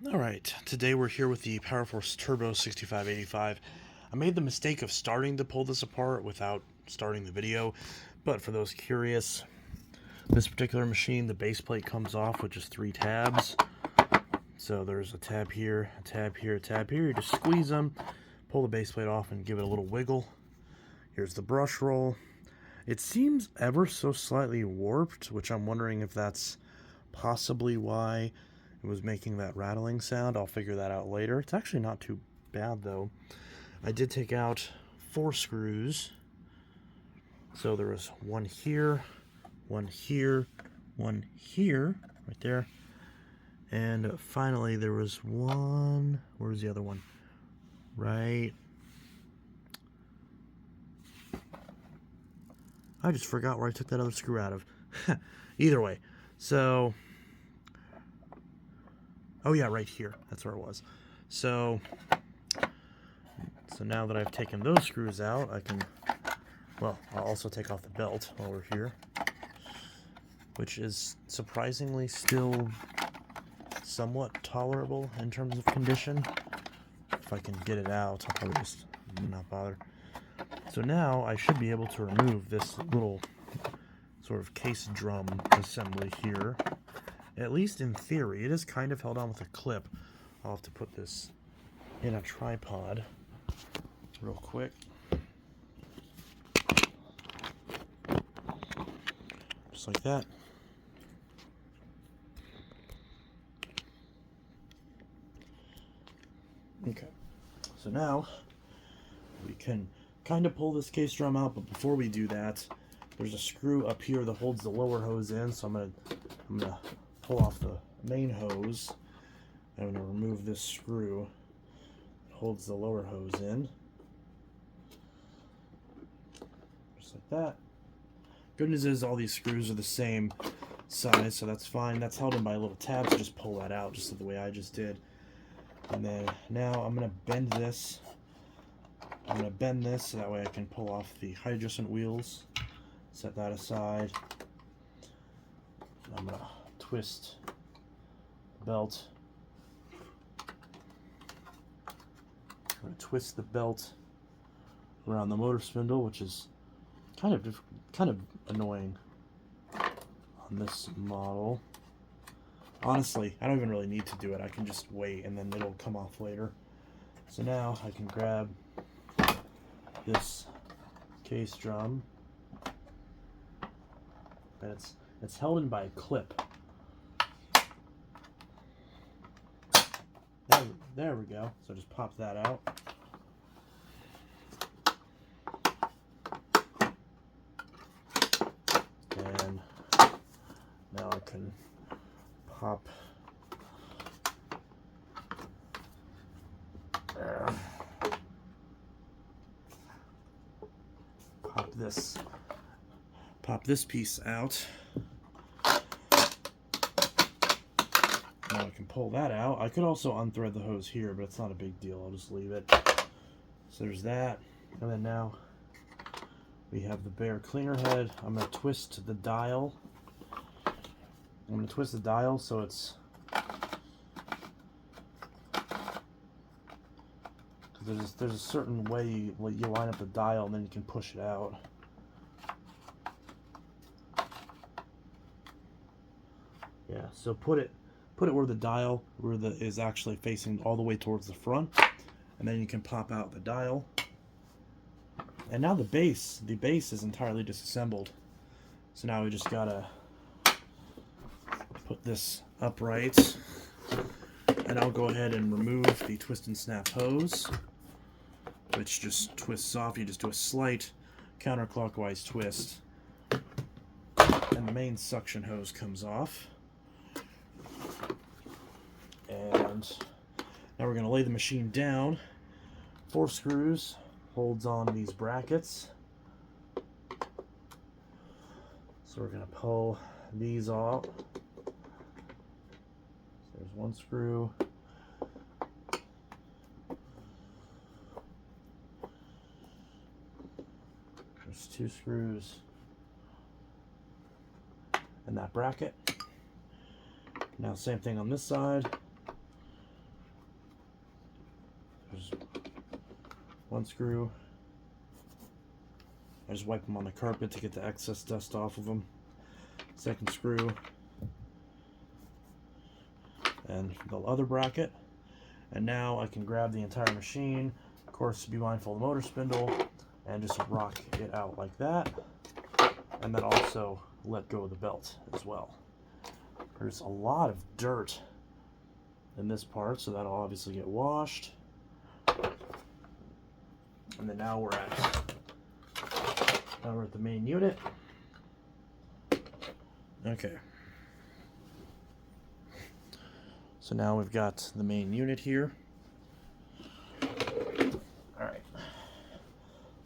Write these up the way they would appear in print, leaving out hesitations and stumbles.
Alright, today we're here with the PowerForce Turbo 6585. I made the mistake of starting to pull this apart without starting the video, but for those curious, this particular machine, the base plate comes off with just 3 tabs. So there's a tab here, a tab here, a tab here. You just squeeze them, pull the base plate off, and give it a little wiggle. Here's the brush roll. It seems ever so slightly warped, which I'm wondering if that's possibly why it was making that rattling sound. I'll figure that out later. It's actually not too bad though. I did take out 4 screws. So there was one here, one here, one here, right there. And finally there was one, where's the other one? Right. I just forgot where I took that other screw out of. Either way, so, oh yeah, right here. That's where it was. So now that I've taken those screws out, I can, well, I'll also take off the belt while we're here, which is surprisingly still somewhat tolerable in terms of condition. If I can get it out, I'll probably just not bother. So now I should be able to remove this little sort of case drum assembly here. At least in theory. It is kind of held on with a clip. I'll have to put this in a tripod real quick. Just like that. Okay. So now we can kind of pull this case drum out, but before we do that, there's a screw up here that holds the lower hose in, so I'm gonna pull off the main hose. I'm gonna remove this screw that holds the lower hose in. Just like that. Good news is all these screws are the same size, so that's fine. That's held in by little tabs, so just pull that out just the way I just did. And then now I'm gonna bend this. I'm going to bend this so that way I can pull off the hydraulic wheels. Set that aside. I'm going to twist the belt. I'm going to twist the belt around the motor spindle, which is kind of annoying on this model. Honestly, I don't even really need to do it. I can just wait and then it'll come off later. So now I can grab this case drum, and it's held in by a clip. There we go. So just pop that out. And now I can pop this piece out. Now I can pull that out. I could also unthread the hose here, but it's not a big deal. I'll just leave it. So there's that. And then now we have the bare cleaner head. I'm going to twist the dial. I'm going to twist the dial so it's, there's a certain way you line up the dial and then you can push it out. Yeah, so put it where the dial is actually facing all the way towards the front, and then you can pop out the dial. And now the base is entirely disassembled. So now we just gotta put this upright, and I'll go ahead and remove the twist and snap hose, which just twists off. You just do a slight counterclockwise twist, and the main suction hose comes off. And now we're going to lay the machine down. 4 screws holds on these brackets. So we're going to pull these off. So there's 1 screw. There's 2 screws. And that bracket. Now same thing on this side. One screw. I just wipe them on the carpet to get the excess dust off of them. Second screw. And the other bracket. And now I can grab the entire machine. Of course, be mindful of the motor spindle. And just rock it out like that. And then also let go of the belt as well. There's a lot of dirt in this part, so that'll obviously get washed. And then now we're at the main unit. Okay. So now we've got the main unit here. Alright.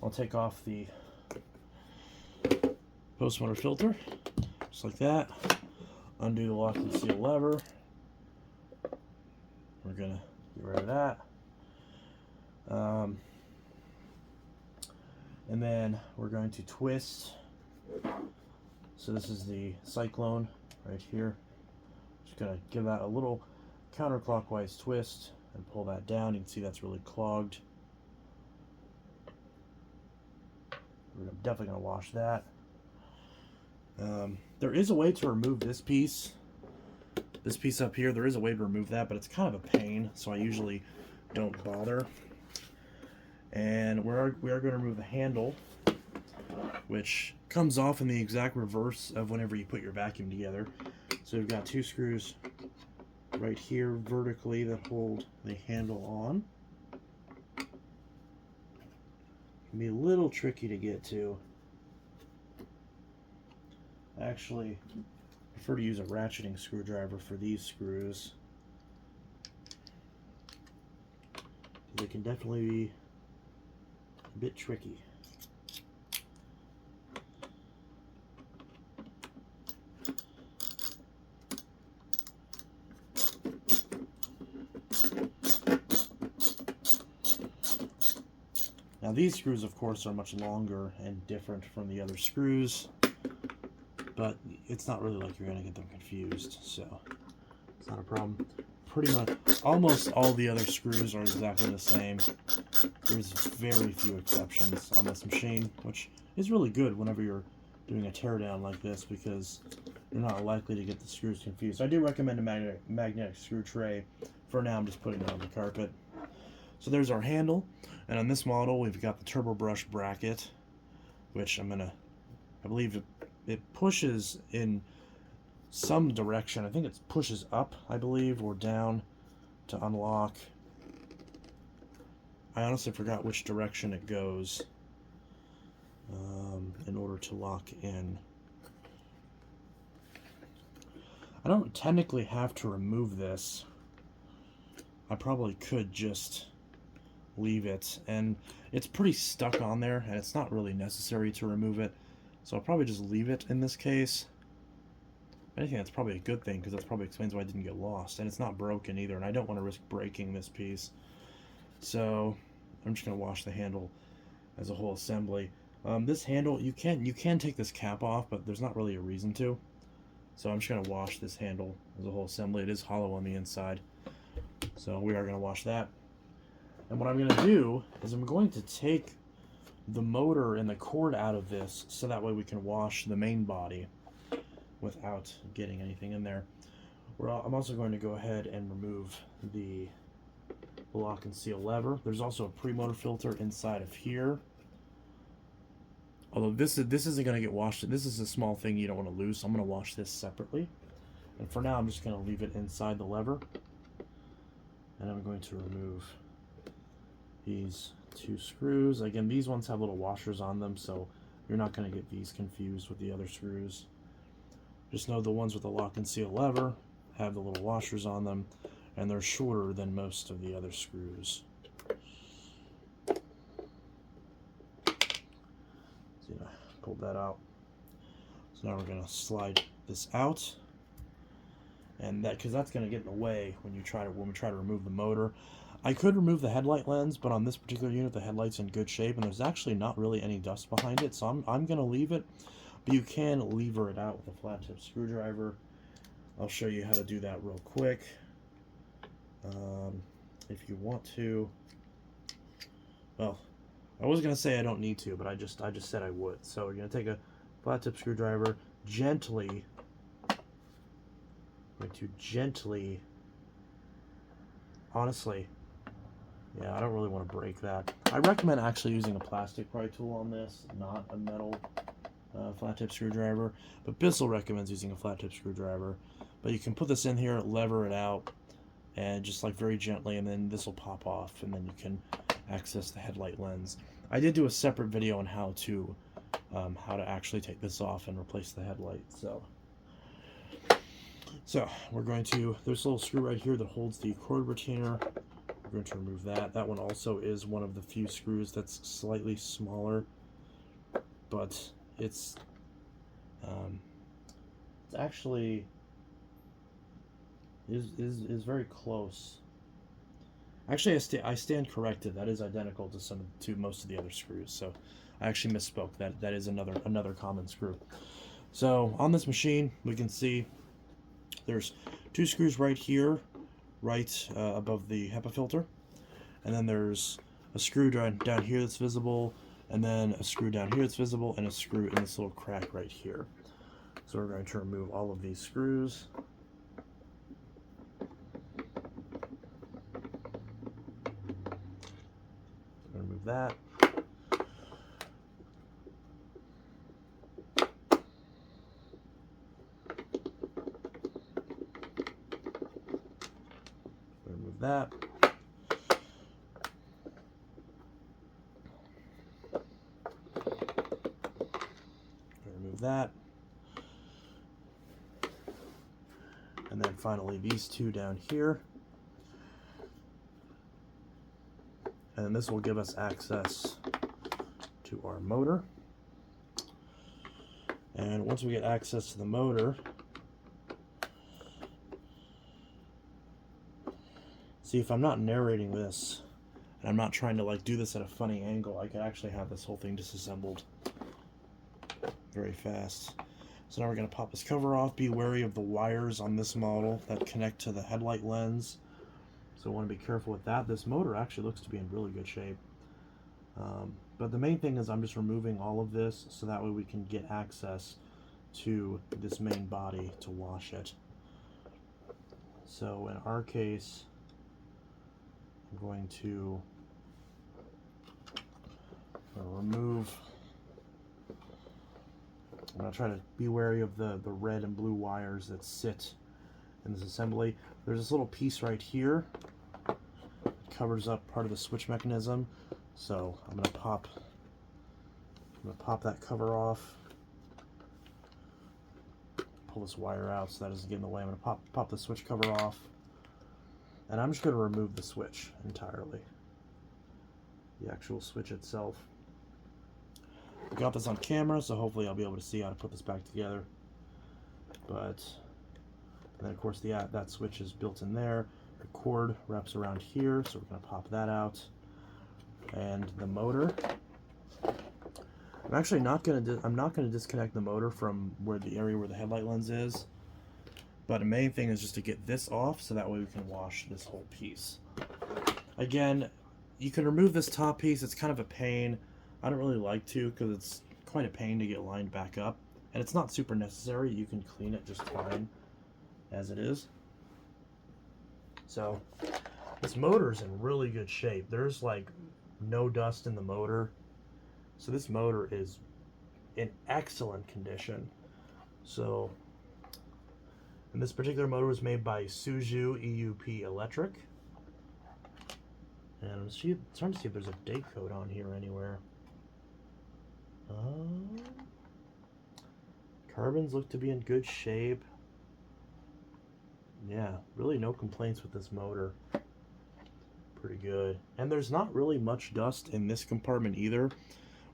I'll take off the post motor filter, just like that. Undo the lock and seal lever. We're gonna get rid of that. And then we're going to twist. So this is the cyclone right here. Just gonna give that a little counterclockwise twist and pull that down. You can see that's really clogged. We're definitely gonna wash that. There is a way to remove this piece up here. There is a way to remove that, but it's kind of a pain, so I usually don't bother. And we are going to remove the handle, which comes off in the exact reverse of whenever you put your vacuum together. So we've got two screws right here vertically that hold the handle on. It can be a little tricky to get to. I actually prefer to use a ratcheting screwdriver for these screws. They can definitely be a bit tricky. Now these screws, of course, are much longer and different from the other screws, but it's not really like you're going to get them confused, so it's not a problem. Pretty much almost all the other screws are exactly the same. There's very few exceptions on this machine, which is really good whenever you're doing a teardown like this, because you're not likely to get the screws confused. I do recommend a magnetic screw tray. For now, I'm just putting it on the carpet. So there's our handle, and on this model we've got the turbo brush bracket, which I believe it pushes in some direction. I think it pushes up, I believe, or down to unlock. I honestly forgot which direction it goes in order to lock in. I don't technically have to remove this. I probably could just leave it, and it's pretty stuck on there, and it's not really necessary to remove it, so I'll probably just leave it in this case. If anything, that's probably a good thing, because that probably explains why I didn't get lost, and it's not broken either, and I don't want to risk breaking this piece. So I'm just going to wash the handle as a whole assembly. This handle, you can take this cap off, but there's not really a reason to. So I'm just going to wash this handle as a whole assembly. It is hollow on the inside, so we are going to wash that. And what I'm going to do is I'm going to take the motor and the cord out of this, so that way we can wash the main body without getting anything in there. I'm also going to go ahead and remove the lock and seal lever. There's also a pre-motor filter inside of here. Although this isn't going to get washed. This is a small thing you don't want to lose, so I'm going to wash this separately. And for now, I'm just going to leave it inside the lever. And I'm going to remove these two screws. Again, these ones have little washers on them, so you're not going to get these confused with the other screws. Just know the ones with the lock and seal lever have the little washers on them, and they're shorter than most of the other screws. See, I pulled that out. So now we're going to slide this out, and because that's going to get in the way when we try to remove the motor. I could remove the headlight lens, but on this particular unit, the headlight's in good shape, and there's actually not really any dust behind it, so I'm going to leave it. But you can lever it out with a flat tip screwdriver. I'll show you how to do that real quick. If you want to, well, I was gonna say I don't need to, but I just said I would. So we're gonna take a flat tip screwdriver, gently, honestly, yeah, I don't really want to break that. I recommend actually using a plastic pry tool on this, not a metal flat tip screwdriver. But Bissell recommends using a flat tip screwdriver. But you can put this in here, lever it out, and just like very gently, and then this will pop off, and then you can access the headlight lens. I did do a separate video on how to actually take this off and replace the headlight. So we're going to, there's a little screw right here that holds the cord retainer. We're going to remove that. That one also is one of the few screws that's slightly smaller, but it's actually is very close. Actually, I stand corrected. That is identical to most of the other screws. So I actually misspoke. That is another common screw. So on this machine, we can see there's two screws right here, right above the HEPA filter, and then there's a screw down here that's visible, and then a screw down here that's visible, and a screw in this little crack right here. So we're going to remove all of these screws. Remove that. Remove that. Remove that. And then finally these two down here. And then this will give us access to our motor. And once we get access to the motor, see, if I'm not narrating this, and I'm not trying to like do this at a funny angle, I could actually have this whole thing disassembled very fast. So now we're going to pop this cover off. Be wary of the wires on this model that connect to the headlight lens. So I want to be careful with that. This motor actually looks to be in really good shape. But the main thing is I'm just removing all of this so that way we can get access to this main body to wash it. So in our case, I'm going to remove, I'm going to try to be wary of the red and blue wires that sit in this assembly. There's this little piece right here that covers up part of the switch mechanism. So I'm going to pop that cover off. Pull this wire out so that doesn't get in the way. I'm going to pop the switch cover off. And I'm just going to remove the switch entirely. The actual switch itself. I got this on camera, so hopefully I'll be able to see how to put this back together. And then of course that switch is built in there. The cord wraps around here, so we're going to pop that out. And the motor. I'm actually not going to disconnect the motor from the area where the headlight lens is. But the main thing is just to get this off so that way we can wash this whole piece. Again, you can remove this top piece. It's kind of a pain. I don't really like to because it's quite a pain to get lined back up. And it's not super necessary. You can clean it just fine as it is. So this motor is in really good shape. There's like no dust in the motor. So this motor is in excellent condition. So, and this particular motor was made by Suzu EUP Electric. And I'm trying to see if there's a date code on here anywhere. Carbons look to be in good shape. Yeah, really no complaints with this motor. Pretty good. And there's not really much dust in this compartment either,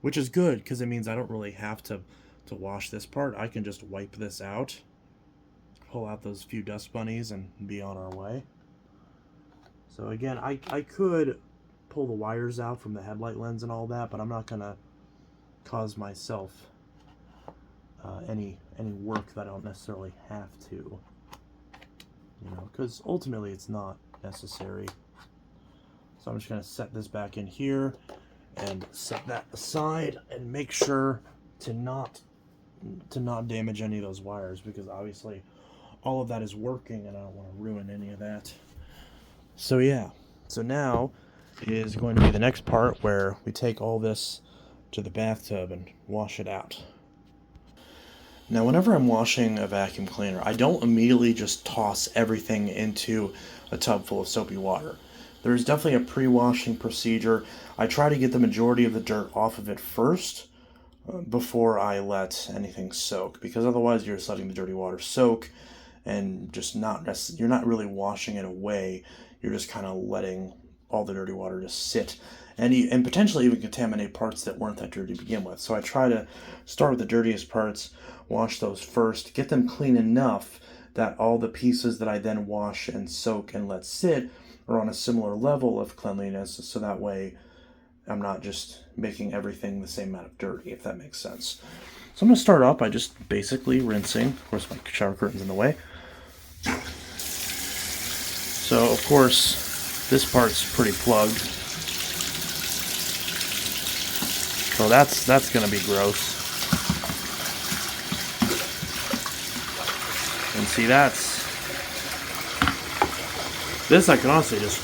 which is good because it means I don't really have to wash this part. I can just wipe this out, pull out those few dust bunnies, and be on our way. So again, I could pull the wires out from the headlight lens and all that, but I'm not gonna cause myself any work that I don't necessarily have to, you know, because ultimately it's not necessary. So I'm just gonna set this back in here, and set that aside and make sure to not damage any of those wires, because obviously all of that is working and I don't want to ruin any of that. So yeah, so now is going to be the next part where we take all this to the bathtub and wash it out. Now, whenever I'm washing a vacuum cleaner, I don't immediately just toss everything into a tub full of soapy water. There's definitely a pre-washing procedure. I try to get the majority of the dirt off of it first before I let anything soak, because otherwise you're just letting the dirty water soak and just you're not really washing it away. You're just kind of letting all the dirty water just sit and potentially even contaminate parts that weren't that dirty to begin with. So I try to start with the dirtiest parts, wash those first, get them clean enough that all the pieces that I then wash and soak and let sit are on a similar level of cleanliness, so that way I'm not just making everything the same amount of dirty, if that makes sense. So I'm going to start off by just basically rinsing. Of course, my shower curtain's in the way. So, of course, this part's pretty plugged. So that's going to be gross. And see, this I can honestly just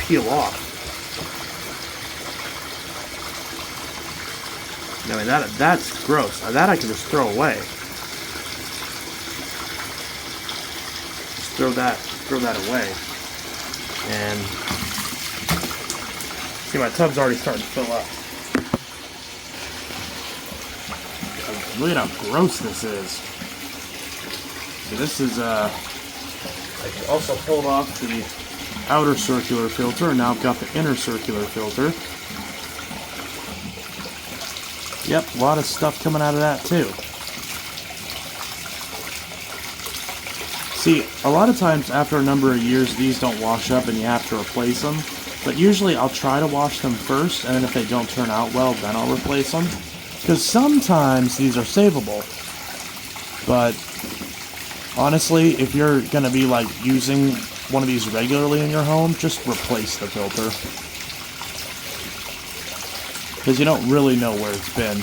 peel off. I mean, that's gross. That I can just throw away. Just throw that away. And see, my tub's already starting to fill up. Look at how gross this is. So this is I also pulled off the outer circular filter, and now I've got the inner circular filter. Yep, a lot of stuff coming out of that too. See, a lot of times after a number of years these don't wash up and you have to replace them, but usually I'll try to wash them first, and then if they don't turn out well, then I'll replace them. Because sometimes these are savable, but honestly, if you're going to be like using one of these regularly in your home, just replace the filter. Because you don't really know where it's been.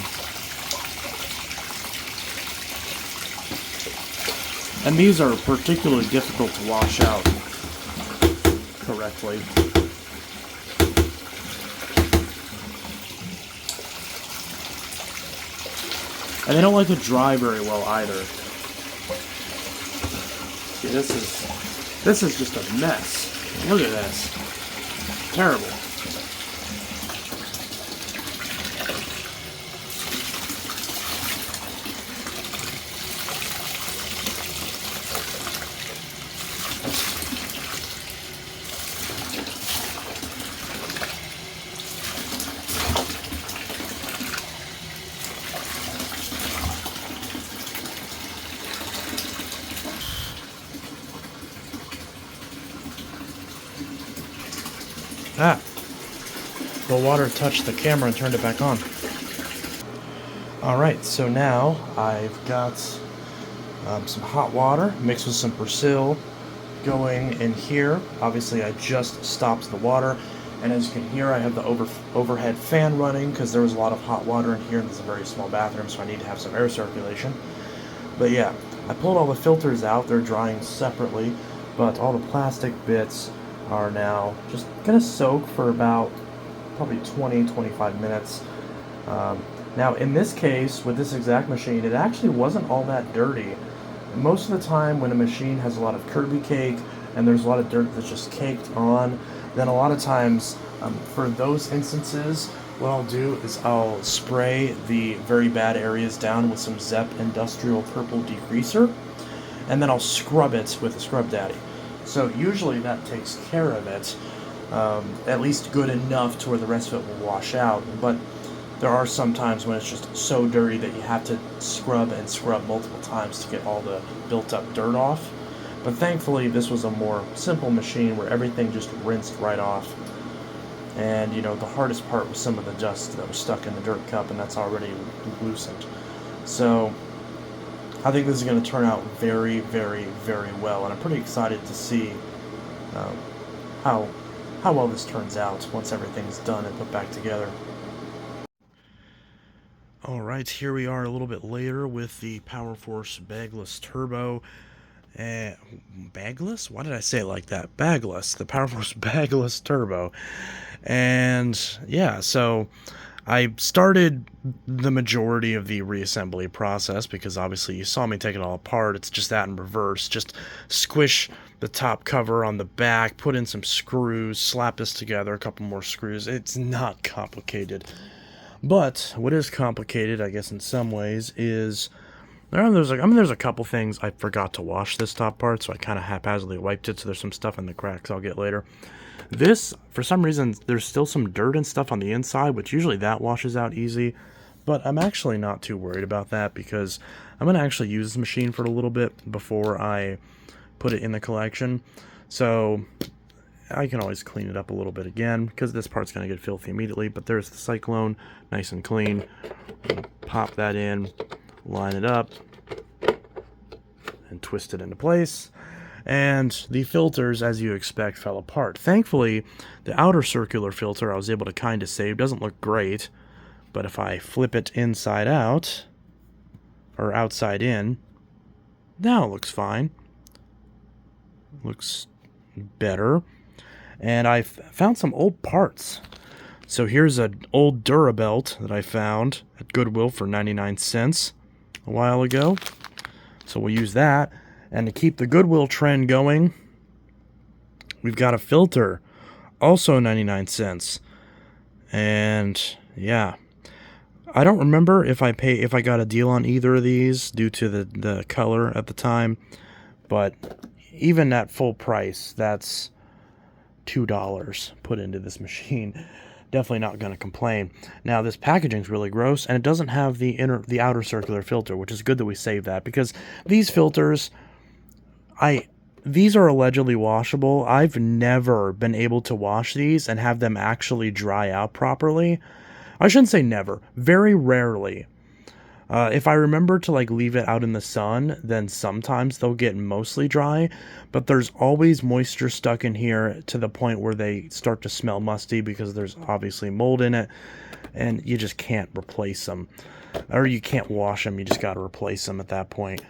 And these are particularly difficult to wash out correctly. And they don't like to dry very well either. See, this is just a mess. Look at this. Terrible. Ah, the water touched the camera and turned it back on. Alright, so now I've got some hot water mixed with some Bissell going in here. Obviously I just stopped the water, and as you can hear I have the overhead fan running because there was a lot of hot water in here, and this is a very small bathroom, so I need to have some air circulation. But yeah, I pulled all the filters out. They're drying separately, but all the plastic bits are now just gonna soak for about probably 20-25 minutes. Now in this case, with this exact machine, it actually wasn't all that dirty. Most of the time when a machine has a lot of Kirby cake and there's a lot of dirt that's just caked on, then a lot of times for those instances, what I'll do is I'll spray the very bad areas down with some Zepp Industrial Purple Degreaser, and then I'll scrub it with a Scrub Daddy. So usually that takes care of it, at least good enough to where the rest of it will wash out. But there are some times when it's just so dirty that you have to scrub and scrub multiple times to get all the built up dirt off. But thankfully this was a more simple machine where everything just rinsed right off. And you know, the hardest part was some of the dust that was stuck in the dirt cup, and that's already loosened. So I think this is going to turn out very, very, very well, and I'm pretty excited to see how well this turns out once everything's done and put back together. Alright, here we are a little bit later with the PowerForce bagless turbo. Bagless? Why did I say it like that? Bagless. The PowerForce bagless turbo. And yeah, so I started the majority of the reassembly process because obviously you saw me take it all apart. It's just that in reverse. Just squish the top cover on the back, put in some screws, slap this together, a couple more screws. It's not complicated. But what is complicated, I guess, in some ways, is there's a couple things I forgot to wash this top part, so I kind of haphazardly wiped it. So there's some stuff in the cracks I'll get later. This, for some reason, there's still some dirt and stuff on the inside, which usually that washes out easy. But I'm actually not too worried about that because I'm going to actually use this machine for a little bit before I put it in the collection. So I can always clean it up a little bit again because this part's going to get filthy immediately. But there's the cyclone, nice and clean. Pop that in, line it up, and twist it into place. And the filters, as you expect, fell apart. Thankfully, the outer circular filter I was able to kind of save. Doesn't look great, but if I flip it inside out, or outside in, now it looks fine. Looks better. And I found some old parts. So here's an old Durabelt that I found at Goodwill for 99 cents a while ago. So we'll use that. And to keep the Goodwill trend going, we've got a filter, also 99 cents. And yeah, I don't remember if I got a deal on either of these due to the color at the time, but even at full price, that's $2 put into this machine. Definitely not going to complain. Now, this packaging's really gross, and it doesn't have the outer circular filter, which is good that we saved that, because these filters, these are allegedly washable. I've never been able to wash these and have them actually dry out properly. I shouldn't say never. Very rarely. If I remember to leave it out in the sun, then sometimes they'll get mostly dry, but there's always moisture stuck in here to the point where they start to smell musty because there's obviously mold in it, and you just can't replace them. Or you can't wash them, you just got to replace them at that point.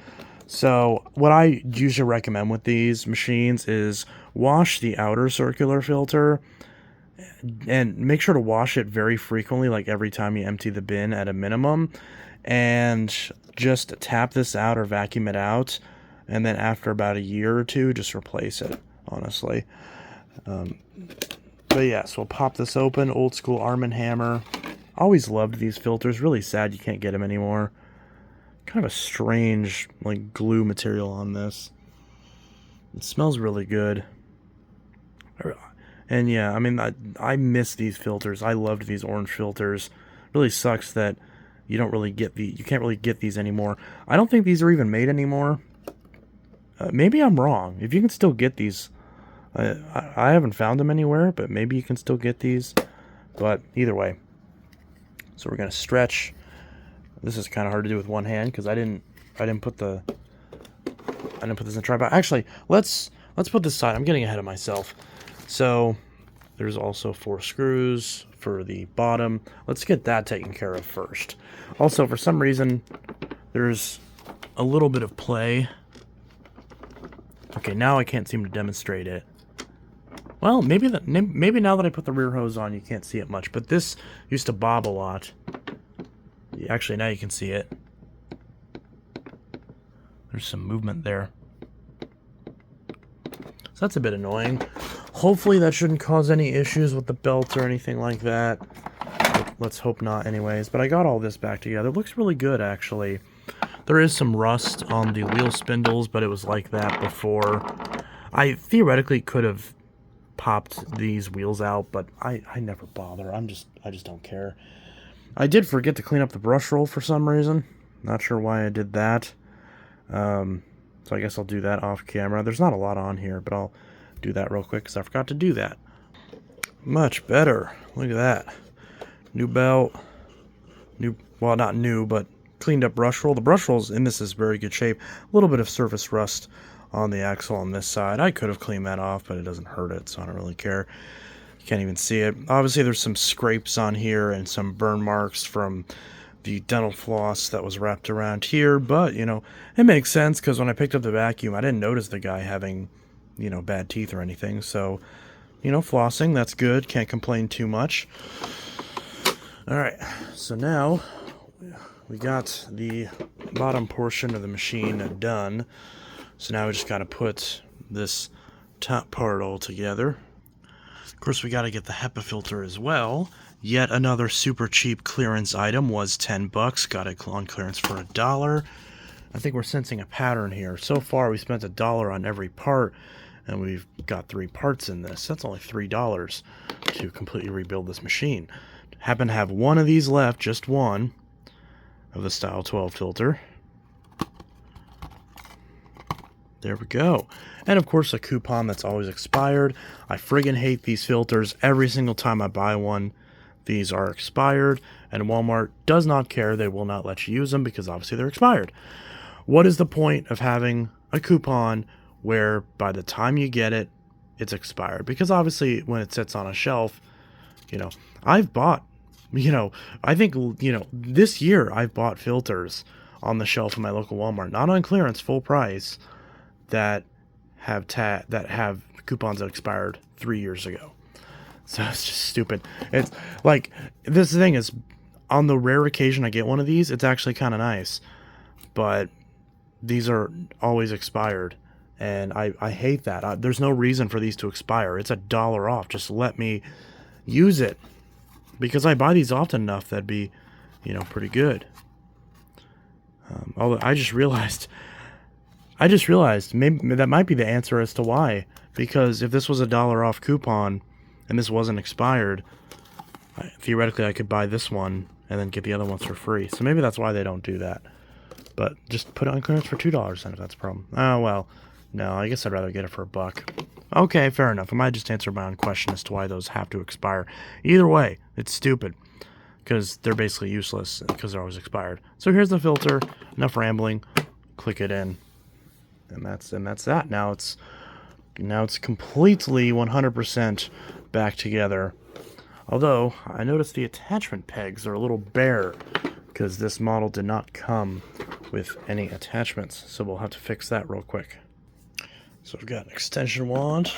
So what I usually recommend with these machines is wash the outer circular filter and make sure to wash it very frequently, like every time you empty the bin at a minimum, and just tap this out or vacuum it out, and then after about a year or two, just replace it, honestly. But yeah, so we'll pop this open, old school Arm & Hammer. Always loved these filters, really sad you can't get them anymore. Kind of a strange glue material on this. It smells really good. And yeah, I mean, I miss these filters. I loved these orange filters. Really sucks that you can't really get these anymore. I don't think these are even made anymore. Maybe I'm wrong. If you can still get these, I haven't found them anywhere, but maybe you can still get these. But either way, so we're gonna stretch. This is kind of hard to do with one hand because I didn't put this in the tripod. Actually, let's put this aside. I'm getting ahead of myself. So there's also 4 screws for the bottom. Let's get that taken care of first. Also, for some reason, there's a little bit of play. Okay, now I can't seem to demonstrate it. Well, maybe now that I put the rear hose on, you can't see it much. But this used to bob a lot. Actually, now you can see it. There's some movement there. So that's a bit annoying. Hopefully that shouldn't cause any issues with the belt or anything like that. Let's hope not anyways. But I got all this back together. It looks really good, actually. There is some rust on the wheel spindles, but it was like that before. I theoretically could have popped these wheels out, but I never bother. I just don't care. I did forget to clean up the brush roll for some reason. Not sure why I did that. So I guess I'll do that off camera. There's not a lot on here, but I'll do that real quick because I forgot to do that. Much better. Look at that. New belt. Well, not new, but cleaned up brush roll. The brush rolls in this is very good shape. A little bit of surface rust on the axle on this side. I could have cleaned that off, but it doesn't hurt it, so I don't really care. You can't even see it. Obviously, there's some scrapes on here and some burn marks from the dental floss that was wrapped around here, but, you know, it makes sense because when I picked up the vacuum, I didn't notice the guy having, you know, bad teeth or anything. So, you know, flossing, that's good. Can't complain too much. All right, so now we got the bottom portion of the machine done. So now we just got to put this top part all together. Of course, we got to get the HEPA filter as well. Yet another super cheap clearance item was 10 bucks. Got it on clearance for $1. I think we're sensing a pattern here. So far, we spent $1 on every part, and we've got 3 parts in this. That's only $3 to completely rebuild this machine. Happen to have one of these left, just one, of the Style 12 filter. There we go. And of course, a coupon that's always expired. I friggin' hate these filters. Every single time I buy one, these are expired, and Walmart does not care. They will not let you use them because obviously they're expired. What is the point of having a coupon where by the time you get it, it's expired? Because obviously when it sits on a shelf, you know, I've bought, you know, I think, you know, this year I've bought filters on the shelf in my local Walmart, not on clearance, full price, that have coupons that expired 3 years ago. So it's just stupid. It's like, this thing is, on the rare occasion I get one of these, it's actually kind of nice. But these are always expired. And I hate that. There's no reason for these to expire. It's $1 off. Just let me use it. Because I buy these often enough, that'd be, you know, pretty good. Although I just realized maybe that might be the answer as to why. Because if this was $1 off coupon and this wasn't expired, theoretically I could buy this one and then get the other ones for free. So maybe that's why they don't do that. But just put it on clearance for $2 then if that's a problem. Oh, well, no, I guess I'd rather get it for $1. Okay, fair enough. I might just answer my own question as to why those have to expire. Either way, it's stupid because they're basically useless because they're always expired. So here's the filter. Enough rambling. Click it in. And that's that. Now it's completely 100% back together. Although I noticed the attachment pegs are a little bare because this model did not come with any attachments. So we'll have to fix that real quick. So I've got an extension wand.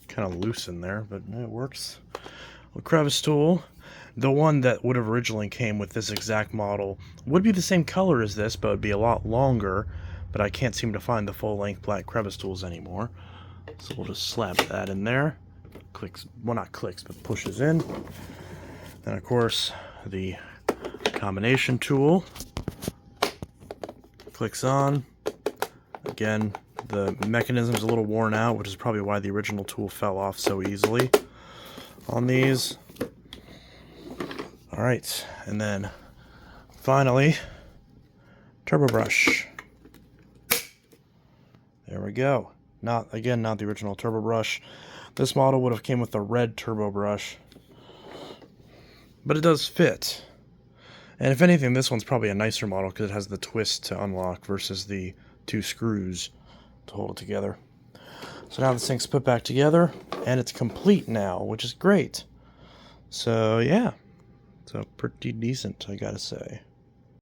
Kind of loose in there, but it works. A crevice tool. The one that would have originally came with this exact model would be the same color as this, but would be a lot longer. But I can't seem to find the full-length black crevice tools anymore. So we'll just slap that in there. Clicks, well, not clicks, but pushes in. Then, of course, the combination tool. Clicks on. Again, the mechanism's a little worn out, which is probably why the original tool fell off so easily on these. Alright, and then finally, turbo brush. There we go. Not the original turbo brush. This model would have came with the red turbo brush, but it does fit. And if anything, this one's probably a nicer model because it has the twist to unlock versus the 2 screws to hold it together. So now this thing's put back together, and it's complete now, which is great. So yeah, so pretty decent, I gotta say.